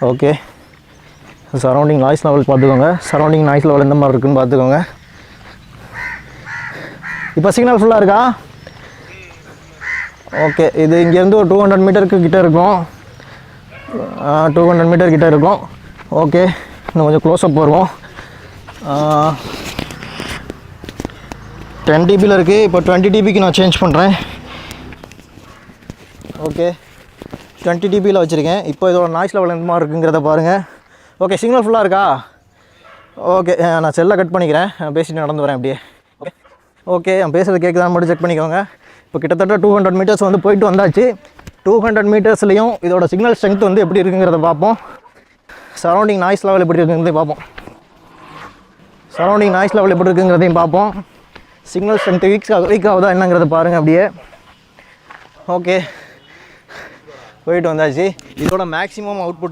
Okay, surrounding noise level பார்த்துக்கோங்க. Surrounding noise level எந்த மாதிரி இருக்குன்னு பார்த்துக்கோங்க. இப்போ சிக்னல் ஃபுல்லாக இருக்கா? ஓகே, இது இங்கேருந்து ஒரு 200 மீட்டருக்கு கிட்டே இருக்கும். 200 மீட்டர் கிட்டே இருக்கும். ஓகே, இன்னும் கொஞ்சம் க்ளோஸ்அப் வருவோம். 10 dBயில் இருக்குது. இப்போ 20 dBக்கு நான் சேஞ்ச் பண்ணுறேன். ஓகே, 20 dBயில் வச்சுருக்கேன். இப்போ இதோட நாய்ஸ் லெவல் எந்த மாதிரி இருக்குங்கிறத பாருங்கள். ஓகே, சிக்னல் ஃபுல்லாக இருக்கா? ஓகே, நான் செல்லை கட் பண்ணிக்கிறேன். பேசிட்டு நடந்து வரேன் அப்படியே. ஓகே, நான் பேசுகிறது கேட்குதான்னு மட்டும் செக் பண்ணிக்கோங்க. இப்போ கிட்டத்தட்ட 200 மீட்டர்ஸ் வந்து போயிட்டு வந்தாச்சு. 200 மீட்டர்ஸ்லையும் இதோட சிக்னல் ஸ்ட்ரென்த் வந்து எப்படி இருக்குங்கிறத பார்ப்போம். சரௌண்டிங் நாய்ஸ் லெவல் எப்படி இருக்குங்கிறதையும் பார்ப்போம். சரௌண்டிங் நாய்ஸ் லெவல் எப்படி இருக்குங்கிறதையும் பார்ப்போம். சிக்னல் ஸ்ட்ரென்த் வீக் ஆகுதா என்னங்கிறத பாருங்கள் அப்படியே. ஓகே, போயிட்டு வந்தாச்சு. இதோட மேக்ஸிமம் அவுட்புட்